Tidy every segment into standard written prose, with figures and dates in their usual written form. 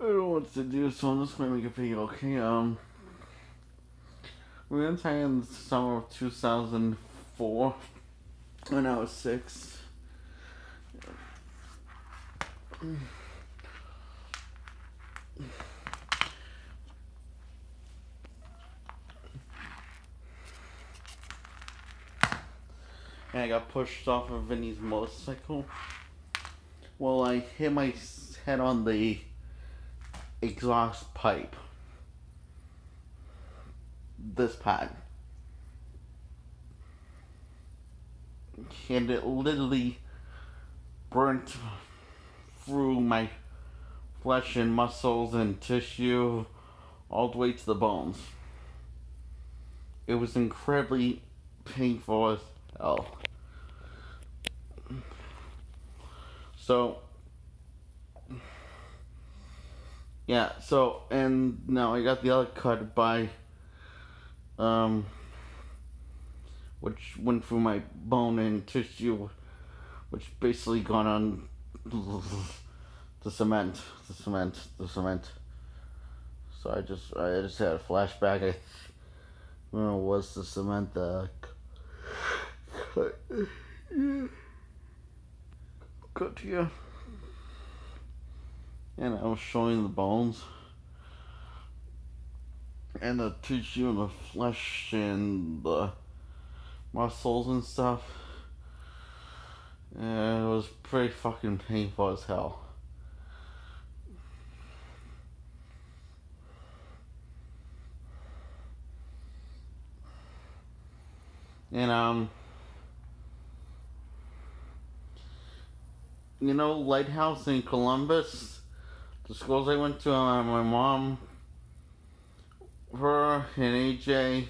I don't know what to do, so I'm just gonna make a video, okay? We went to in the summer of 2004 when I was 6. And I got pushed off of Vinny's motorcycle. Well, I hit my head on the exhaust pipe. This pad. And it literally burnt through my flesh and muscles and tissue all the way to the bones. It was incredibly painful as hell. So, yeah, and now I got the other cut by, which went through my bone and tissue, which basically got on the cement. So I just had a flashback. I don't know, was the cement that cut here? And I was showing the bones and the tissue and the flesh and the muscles and stuff. And it was pretty fucking painful as hell. And Lighthouse in Columbus, the schools I went to, my mom, her, and AJ,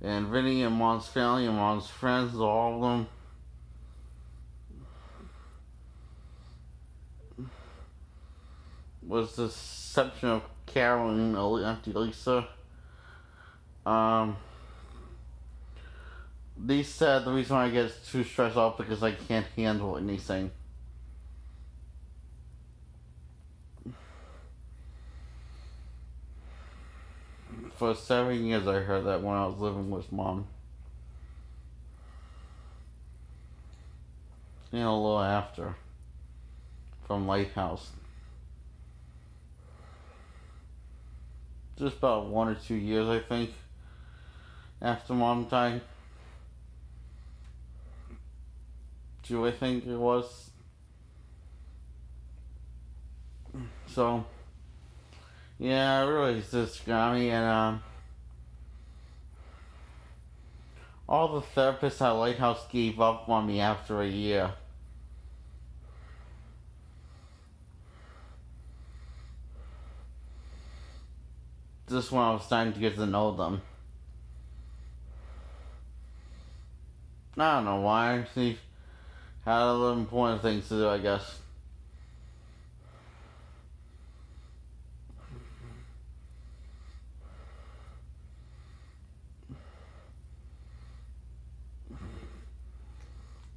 and Vinny, and Mom's family, and Mom's friends, all of them. Was the exception of Carol and Auntie Lisa. They said the reason why I get too stressed out because I can't handle anything. For 7 years I heard that when I was living with Mom. And a little after. From Lighthouse. Just about 1 or 2 years, I think, after Mom died. 2, I think it was. So, yeah, it really just got me, and all the therapists at Lighthouse gave up on me after a year. Just when I was starting to get to know them. I don't know why. She had other important things to do, I guess.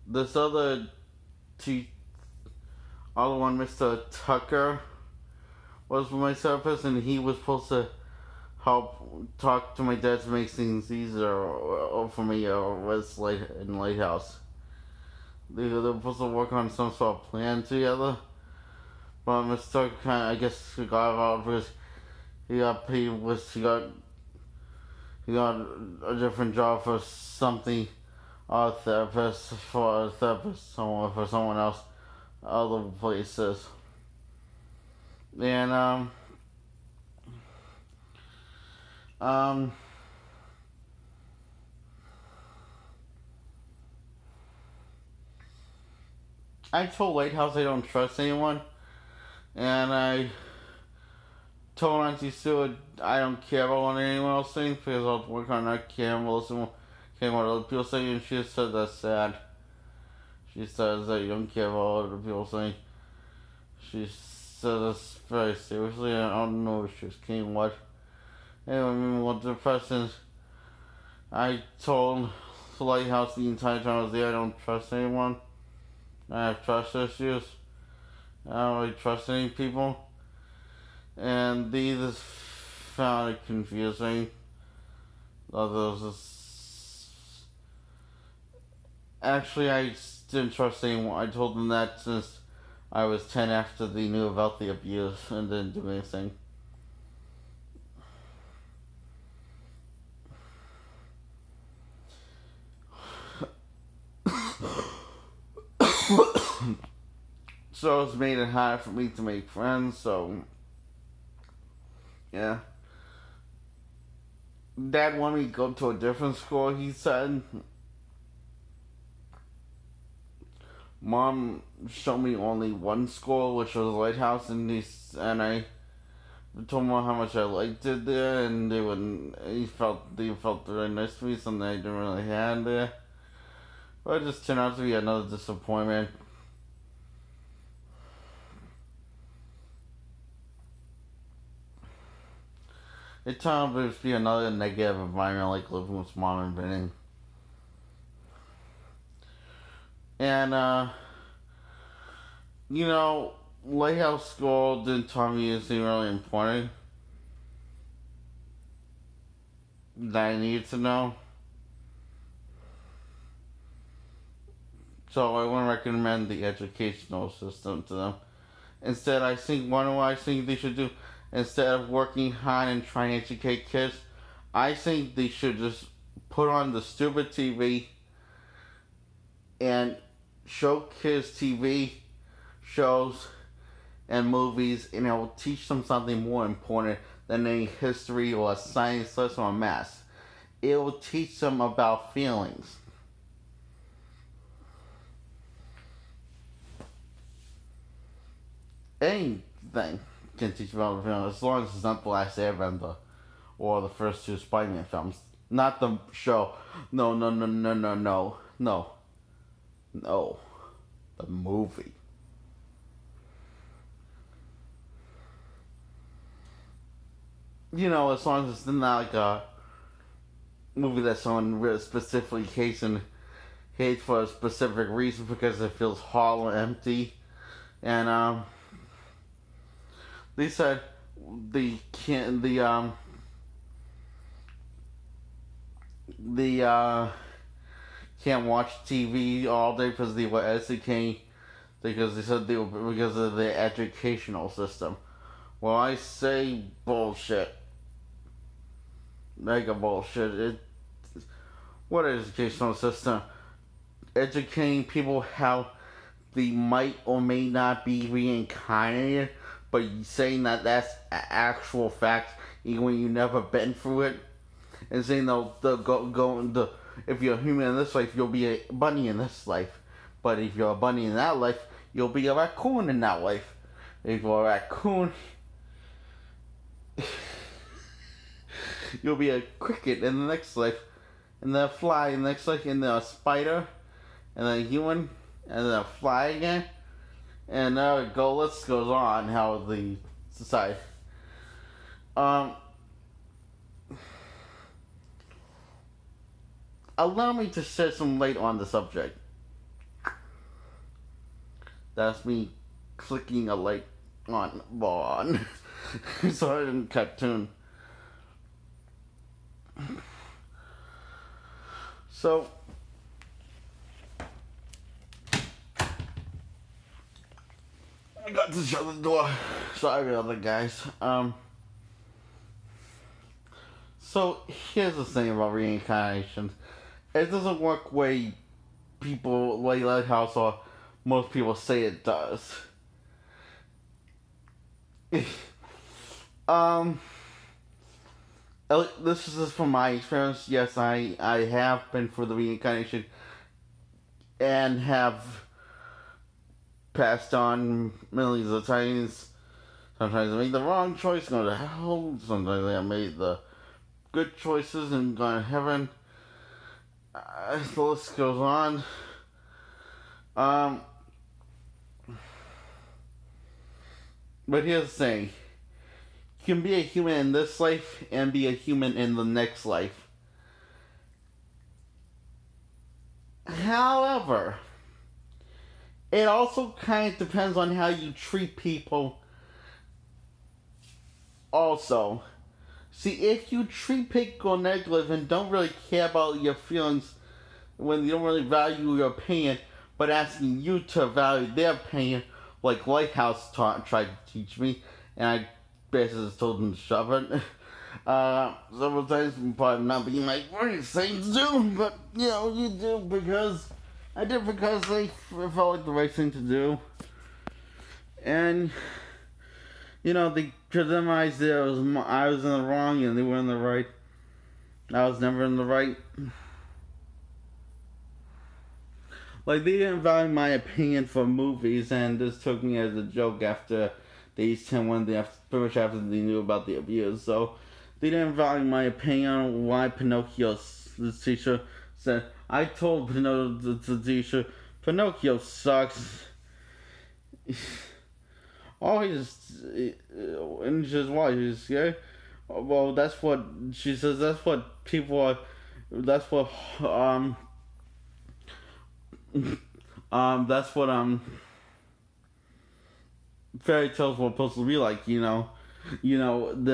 This other one, Mr. Tucker, was my therapist, and he was supposed to help talk to my dad to make things easier for me in Lighthouse. They were supposed to work on some sort of plan together, but Mr. Tucker I guess he got out because he got paid he got a different job for something, a therapist for someone else, other places, and I told Lighthouse I don't trust anyone, and I told Auntie Sue I don't care about what anyone else thinks because I'll work on not caring what other people say, and she said that's sad. She says that you don't care about what other people think. She said this very seriously. I don't know if she was kidding what. Anyway, what depression. I told the Lighthouse the entire time I was there I don't trust anyone. I have trust issues. I don't really trust any people. and they just found it confusing. Although actually, I didn't trust anyone. I told them that since I was 10 after they knew about the abuse and didn't do anything. So it's made it hard for me to make friends, so yeah. Dad wanted me to go to a different school, he said. Mom showed me only one school, which was Lighthouse, and I told Mom how much I liked it there, and they felt very nice to me, something I didn't really have there. But it just turned out to be another disappointment. It turned out to be another negative environment, like living with Mom and Vinny. And, you know, Lighthouse School didn't tell me anything really important that I needed to know. So I wouldn't recommend the educational system to them. Instead, I think what I think they should do, instead of working hard and trying to educate kids, I think they should just put on the stupid TV and show kids TV shows and movies, and it will teach them something more important than any history or a science lesson or math. It will teach them about feelings. Anything can teach about feelings, as long as it's not The Last Airbender or the first two Spider-Man films. Not the show. No, no, no, no, no, no. No. No. The movie. You know, as long as it's not like a movie that someone really specifically hates for a specific reason because it feels hollow and empty. And they said the can't the can't watch TV all day because they were educating because they said they were because of the educational system. Well, I say bullshit. Mega bullshit. What educational system? Educating people how they might or may not be reincarnated, but saying that that's actual fact, even when you've never been through it, and saying they'll go if you're a human in this life, you'll be a bunny in this life, but if you're a bunny in that life, you'll be a raccoon in that life. If you're a raccoon, you'll be a cricket in the next life, and then a fly in the next life, and then a spider, and then a human, and then a fly again, and now it list goes on how the society. Allow me to shed some light on the subject. That's me clicking a light on Vaughn. So I didn't cartoon. So I got to shut the door. Sorry, other guys. So here's the thing about reincarnation. It doesn't work way people like Lighthouse or most people say it does. This is just from my experience. Yes, I have been through the reincarnation and have passed on millions of times. Sometimes I made the wrong choice, go to hell. Sometimes I made the good choices and gone to heaven. The list goes on. But here's the thing. You can be a human in this life and be a human in the next life. However, it also kind of depends on how you treat people Also, see, if you treat people negative and don't really care about your feelings when you don't really value your opinion, but asking you to value their opinion, like Lighthouse tried to teach me, and I basically just told him to shove it. Several times, probably not being like, what are you saying to do? But, you do because I did because it felt like the right thing to do. And, they criticized that I was in the wrong and they were in the right. I was never in the right. Like, they didn't value my opinion for movies, and this took me as a joke after these 10 one day, pretty much after they knew about the abuse. So, they didn't value my opinion on why the teacher said. I told the teacher, Pinocchio sucks. Oh, and she says, why? She's scared? Well, that's what, she says, that's what people are, that's what, that's what, fairy tales were supposed to be like, they're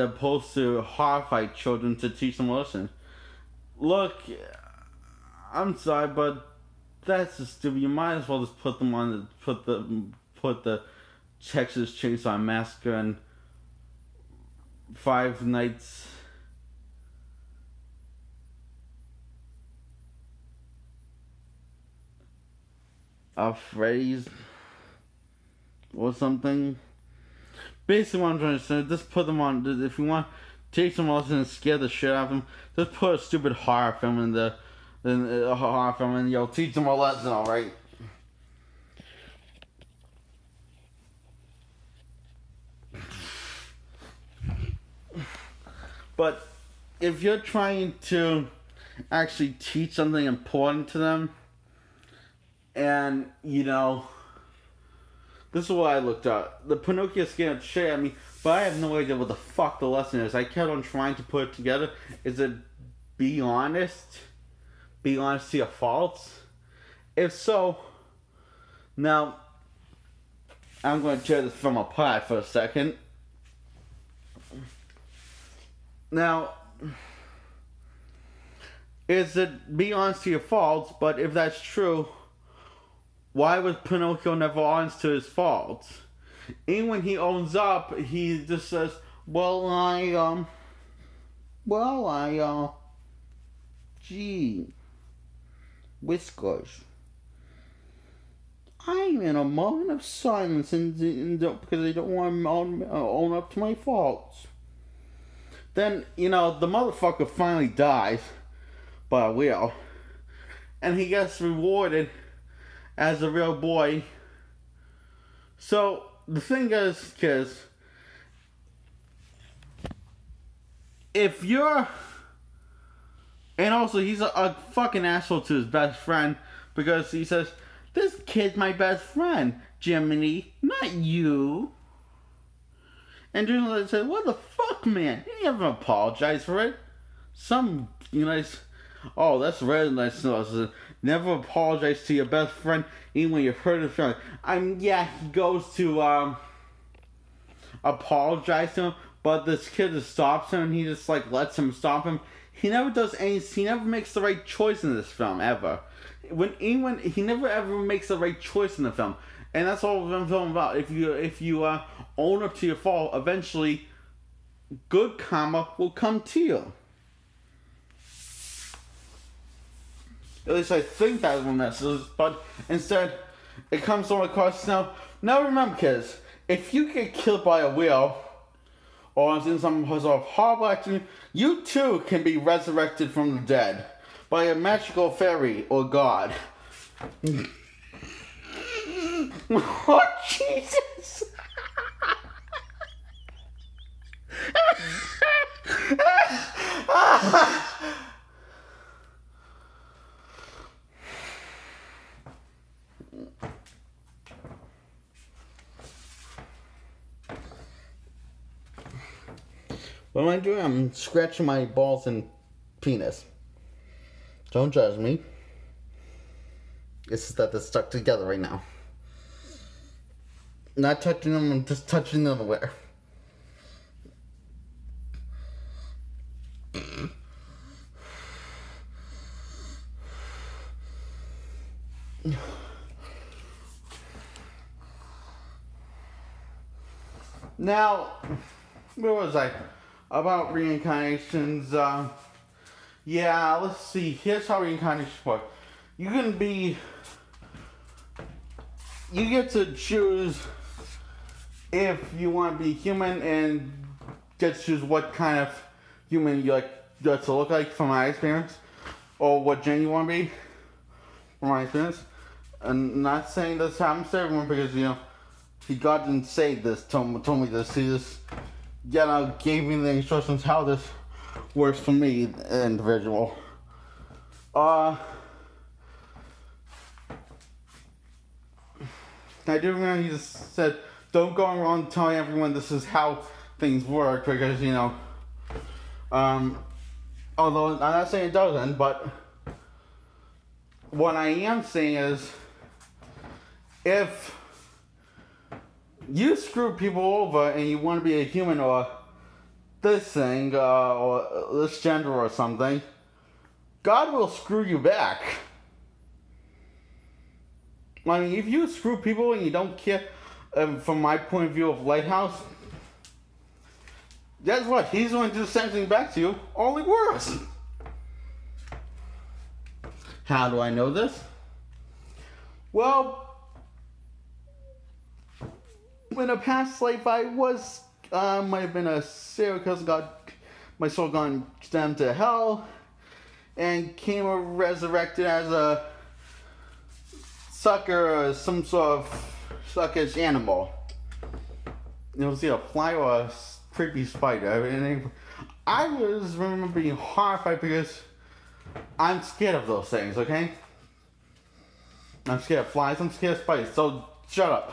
supposed to horrify children to teach them a lesson. Look, I'm sorry, but that's just stupid. You might as well just put them on put the Texas Chainsaw Massacre and Five Nights of Freddy's or something. Basically, what I'm trying to say, just put them on. If you want to take some lesson and scare the shit out of them, just put a stupid horror film in a horror film, and you'll teach them a lesson, all right? But if you're trying to actually teach something important to them, and this is what I looked at. The Pinocchio scared shit at me, but I have no idea what the fuck the lesson is. I kept on trying to put it together. Is it be honest? Be honest to your faults? If so, now, I'm going to tear this film apart for a second. Now, is it be honest to your faults? But if that's true, why was Pinocchio never honest to his faults? And when he owns up, he just says, gee, Whiskers, I'm in a moment of silence because I don't want to own up to my faults. Then, the motherfucker finally dies by a wheel, and he gets rewarded as a real boy. So, the thing is, kids, if you're... And also, he's a fucking asshole to his best friend, because he says, this kid's my best friend, Jiminy, not you. And Jiminy said, what the fuck, man? He never apologized for it. That's really nice. Never apologize to your best friend, even when you've hurt his feelings. He goes to, apologize to him, but this kid just stops him, and he just, lets him stop him. He never does he never makes the right choice in this film, ever. He never ever makes the right choice in the film. And that's all the film about. If you own up to your fault, eventually, good karma will come to you. At least I think that's what that is, but instead, it comes from across now. Now remember, kids, if you get killed by a wheel, or in some sort of horrible accident, you too can be resurrected from the dead by a magical fairy or god. Oh, Jesus! What am I doing? I'm scratching my balls and penis. Don't judge me. It's just that they're stuck together right now. Not touching them, I'm just touching them aware. Now, where was I? About reincarnations, yeah, let's see. Here's how reincarnations work. You get to choose if you want to be human and get to choose what kind of human you like to look like from my experience, or what gene you want to be from my experience. And not saying this happens to everyone because, God didn't say this, told me this. He just, gave me the instructions how this works for me, individual. I do remember he just said, don't go around telling everyone this is how things work, because, although I'm not saying it doesn't, but what I am saying is, if you screw people over and you want to be a human or this thing, or this gender or something, God will screw you back. I mean, if you screw people and you don't care, from my point of view of Lighthouse, guess what? He's going to do the same thing back to you, only worse. How do I know this? Well, in a past life, I was, might have been a serial killer, my soul gone down to hell, and came resurrected as a sucker, or some sort of suckish animal. It was either a fly or a creepy spider. I remember being horrified because I'm scared of those things, okay? I'm scared of flies, I'm scared of spiders, so shut up.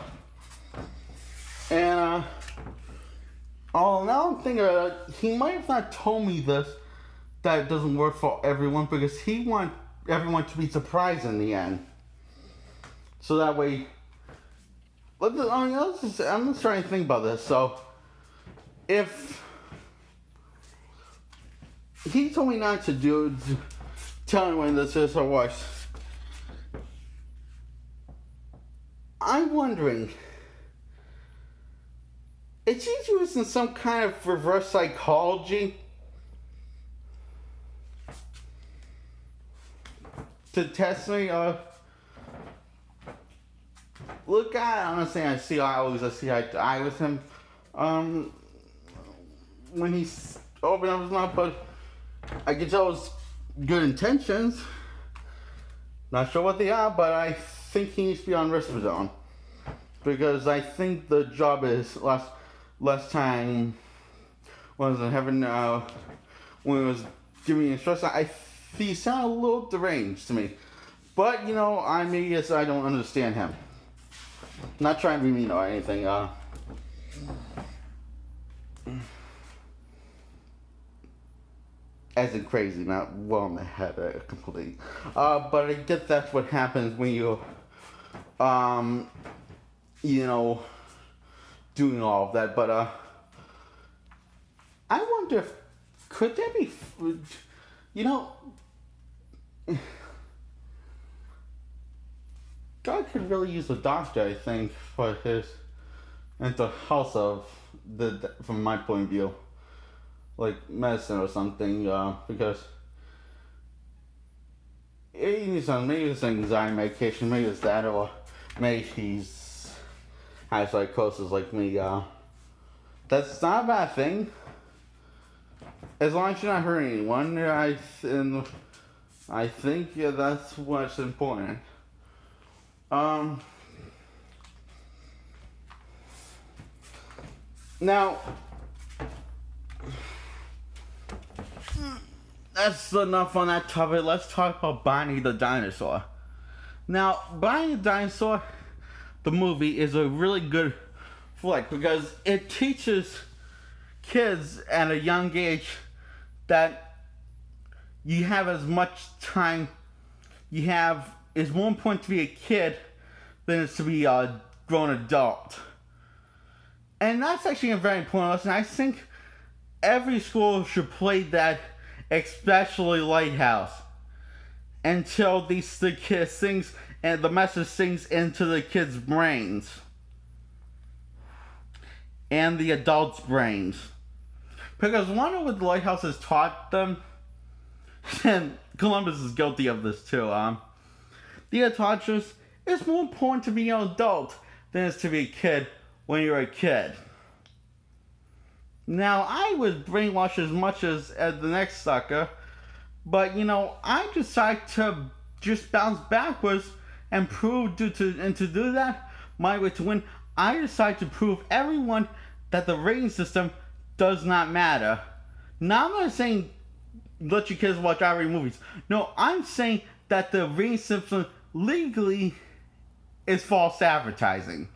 And, now I'm thinking, he might have not told me this, that it doesn't work for everyone, because he wants everyone to be surprised in the end. So that way, I'm just trying to think about this. So, if he told me not to tell anyone this is or worse, I'm wondering, is he using some kind of reverse psychology to test me? Look, I'm not saying I see eye to eye with him when he's open up his mouth, but I can tell his good intentions. Not sure what they are, but I think he needs to be on Risperdal, because I think the job is last time when I was in heaven, when he was giving me instructions, he sounded a little deranged to me. But, I guess I don't understand him. Not trying to be mean or anything, as in crazy, not well in the head, completely. But I guess that's what happens when you, doing all of that. But, I wonder if, could there be, God could really use a doctor, I think, for his mental health from my point of view, like medicine or something, because maybe it's anxiety medication, maybe it's that, or maybe he's has psychosis like me. That's not a bad thing, as long as you're not hurting anyone. I think that's what's important. Now, that's enough on that topic. Let's talk about Barney the Dinosaur. Now, Barney the Dinosaur, the movie, is a really good flick because it teaches kids at a young age that you have as much time, is more important to be a kid than it's to be a grown adult. And that's actually a very important lesson. I think every school should play that, especially Lighthouse, until the kids things and the message sinks into the kids' brains and the adults' brains. Because one of what the lighthouse has taught them, and Columbus is guilty of this too, the taught us it's more important to be an adult than it is to be a kid when you're a kid. Now, I was brainwashed as much as the next sucker, but I decided to just bounce backwards and to do that, my way to win, I decided to prove everyone that the rating system does not matter. Now, I'm not saying let your kids watch R-rated movies. No, I'm saying that the rating system legally is false advertising.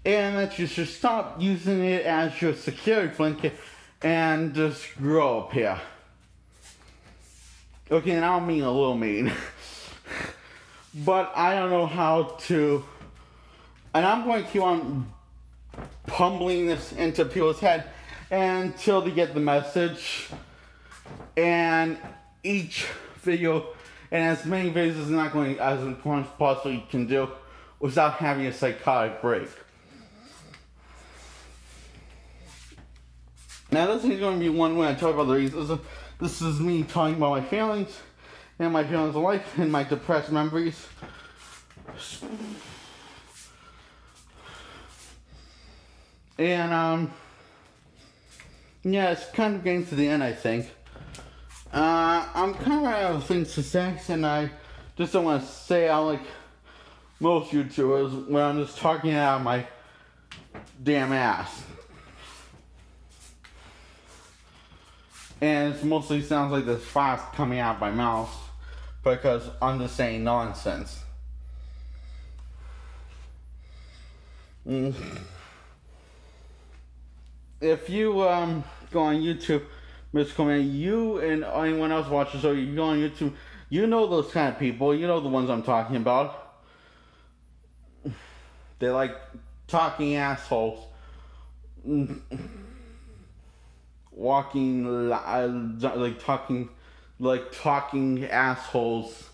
And that you should stop using it as your security blanket and just grow up here. Okay, and I don't mean a little mean. But I don't know how to. And I'm going to keep on pumbling this into people's head until they get the message. And each video, and as many videos as not going as possibly can do without having a psychotic break. Now this is going to be one when I talk about the reasons. This is me talking about my feelings and my feelings of life and my depressed memories. And yeah, it's kind of getting to the end, I think. I'm kind of out of things to say, and I just don't want to say out like most YouTubers when I'm just talking out of my damn ass. And it mostly sounds like there's fires coming out of my mouth because I'm just saying nonsense. If you go on YouTube, Mr. Coleman, you and anyone else watches, so you go on YouTube, you know those kind of people, you know the ones I'm talking about. They're like talking assholes. Walking talking assholes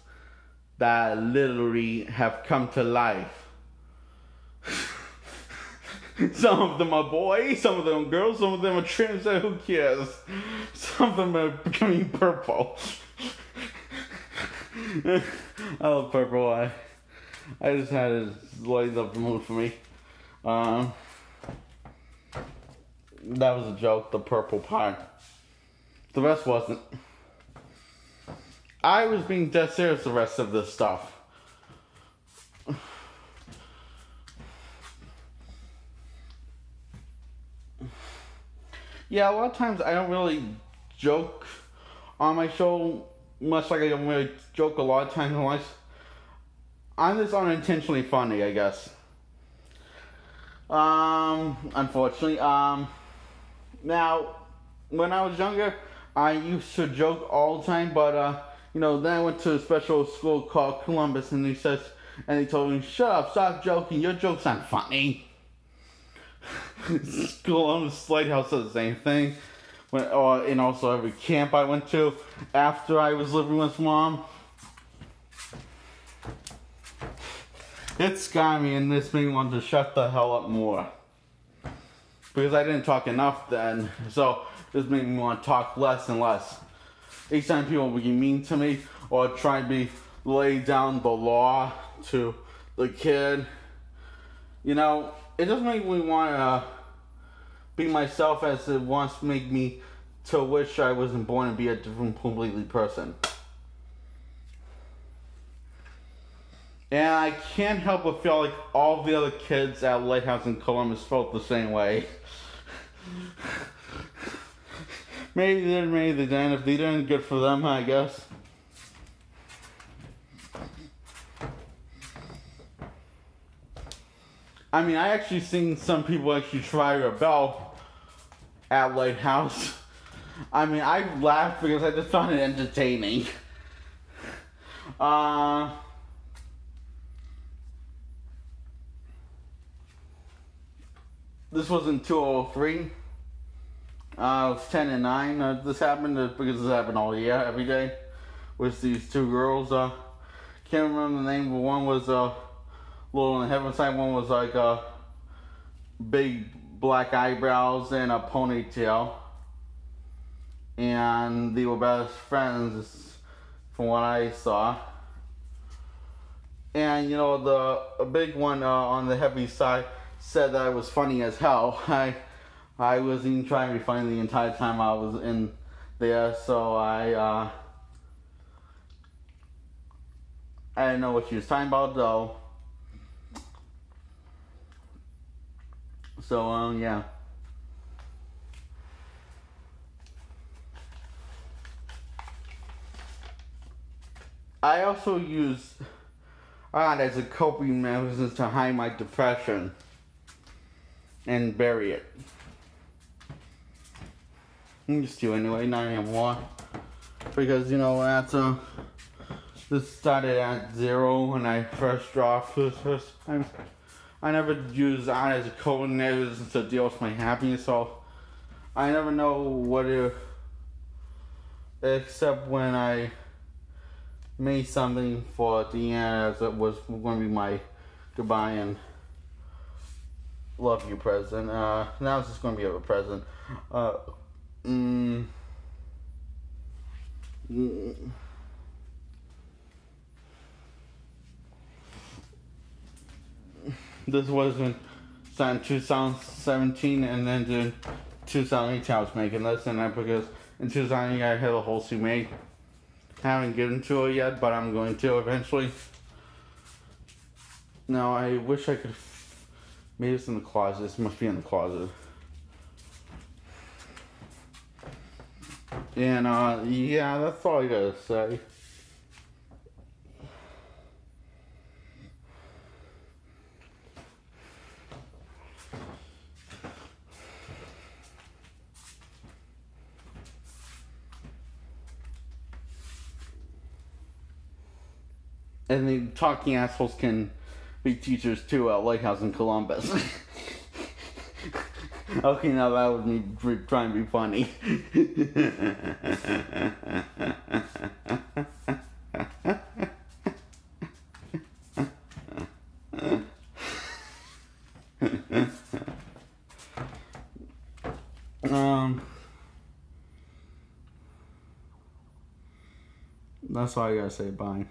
that literally have come to life. Some of them are boys, some of them are girls, some of them are trans, who cares? Some of them are becoming purple. I love purple. I just had it light up the mood for me. That was a joke, the purple part. The rest wasn't. I was being dead serious the rest of this stuff. Yeah, a lot of times I don't really joke on my show, much like I don't really joke a lot of times in life. I'm just unintentionally funny, I guess. Unfortunately, now, when I was younger, I used to joke all the time, but, then I went to a special school called Columbus, and he told me, shut up, stop joking, your jokes aren't funny. Columbus Lighthouse said the same thing, and also every camp I went to after I was living with Mom. It scarred me, and this made me want to shut the hell up more. Because I didn't talk enough then, so this made me want to talk less and less. Each time people would be mean to me or try to lay down the law to the kid, it doesn't make me want to be myself as it wants to make me to wish I wasn't born to be a different, completely person. And I can't help but feel like all the other kids at Lighthouse in Columbus felt the same way. Maybe they did, maybe they didn't. If they didn't, good for them, I guess. I mean, I actually seen some people actually try to rebel at Lighthouse. I mean, I laughed because I just found it entertaining. This was in 2003. It was 10 and 9. This happened because this happened all year, every day, with these two girls. Can't remember the name, but one was little on the heaven side. One was like big black eyebrows and a ponytail. And they were best friends, from what I saw. And you know, the big one on the heavy side said that I was funny as hell. I was even trying to be funny the entire time I was in there, so I didn't know what she was talking about though. So yeah. I also use art as a coping mechanism to hide my depression and bury it. I used to anyway, not anymore. Because, you know, after this started at 0 when I first draw for the first time, I never used art as a coping mechanism to deal with my happiness, so I never know what it, except when I made something for the end as it was going to be my goodbye and love you present. Now it's just going to be a present. This wasn't signed 2017, and then in 2018 I was making this, and then because in 2018 I had a whole suit made. Haven't gotten to it yet, but I'm going to eventually. Now I wish I could. Maybe it's in the closet. This must be in the closet. And yeah, that's all I gotta say. And the talking assholes can be teachers too at Lighthouse in Columbus. Okay, now that was me trying to be funny. That's all I gotta say. Bye.